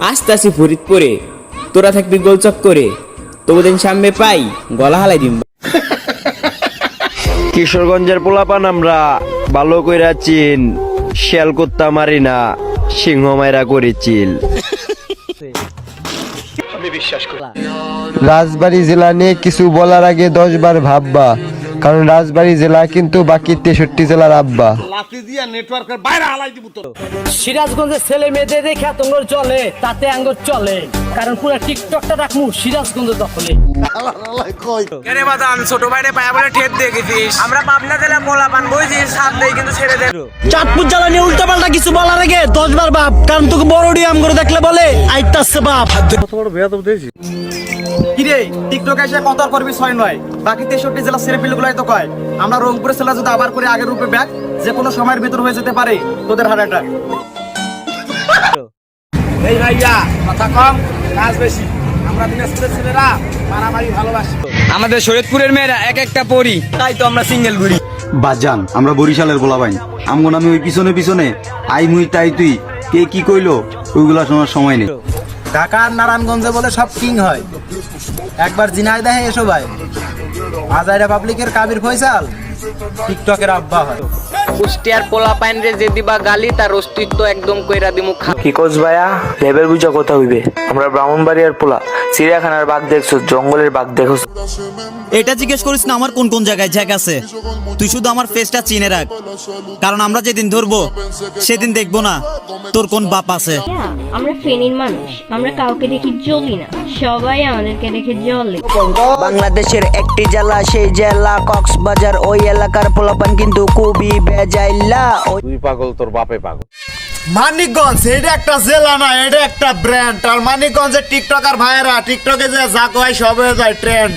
আসতাছি ফরিদপুরে, তোরা থাকবি গোলচক করে, তোদের সামনে পাই গলা হালাই দিম। কিশোরগঞ্জের পোলাপান আমরা ভালো কইরা চিন, শেল কুত্তা মারি না, সিংহ মাইরা করি চিল। রাজবাড়ী জেলা নিয়ে কিছু বলার আগে 10 বার ভাববা, কারণ রাজবাড়ী জেলা কিন্তু বাকি 63 জেলার আব্বা। সিরাজগঞ্জের ছেলে মেয়েদের দেখে তোমরা চলে, তাতে আঙ্গুর চলে, কারণ পুরো টিকটকটা রাখমু সিরাজগঞ্জ দখলে। ছোট ভাইরে পায়া বলে ঠেট দিয়ে গেছিস, আমরা পাবনা জেলা পোলা পান বইছি, সাপ দেই কিন্তু ছেড়ে দে। চাঁদপুর জ্বালা নিয়ে উল্টা পাল্টা কিছু বলার আগে 10 বার ভাব, কারণ তোকে বড়ডি আম করে দেখলে বলে আইতাছে বাপ। কিরে টিকটক এসে কত আর করবি 6 নয়, বাকি 63 জেলা ছেলেপিলেগুলাই তো কয় আমরা রংপুরের ছেলে যদি আবার করে আগের রূপে ব্যাক, যে কোনো সময়ের ভিতর হয়ে যেতে পারে তোদের হার্ট অ্যাটাক। এই ভাইয়া কথা কম কাজ বেশি, আমরা দিনাজপুরের ছেলেরা মারামারি ভালোবাসি। আমাদের শরীয়তপুরের মেয়েরা এক একটা পরি, তাই তো আমরা সিঙ্গেল ঘুরি। বাজান আমরা বরিশালের পোলাপাইন, আমগো নামে ওই পিছনে পিছনে আই মুই তাই তুই কে কি কইলো ওইগুলা শোনার সময় নেই। ঢাকার নারায়ণগঞ্জে বলে সব কিং হয়, একবার ঝিনাইদহে এসো ভাই, আজাইরা পাবলিকের কাবির ফয়সাল টিকটকের আব্বা হয়। কুষ্টিয়ার পোলা পাইন রে যে দিবা গালি, তার অস্তিত্ব একদম কইরা দিমু খা। কি কোচ ভাইয়া, লেবেল বুঝা কথা হইবে। আমরা ব্রাহ্মণবাড়িয়ার পোলা, চিড়িয়াখানার বাঘ দেখছো, জঙ্গলের বাঘ দেখো। এটা জিজ্ঞেস করিস না আমার কোন কোন জায়গায় ঝ্যাক আছে, তুই শুধু আমার ফেসটা চিনে রাখ, কারণ আমরা যেদিন ধরবো সেদিন দেখবো না তোর কোন বাপ আছে। আমরা ফেনীর মানুষ, আমরা কাউকে দেখি জ্বলি না, সবাই আমাদেরকে দেখে জ্বলে। বাংলাদেশের একটি জেলা, সেই জেলা কক্সবাজার, ওই এলাকার পোলাপান কিন্তু খুবই বেজাইলা। তুই পাগল, তোর বাপে পাগল। মানিকগঞ্জ এটা একটা জেলা না, এটা একটা ব্র্যান্ড। আর মানিকগঞ্জের টিকটকার ভাইয়েরা টিকটকে যে যা কয় সব হয়ে যায় ট্রেন্ড।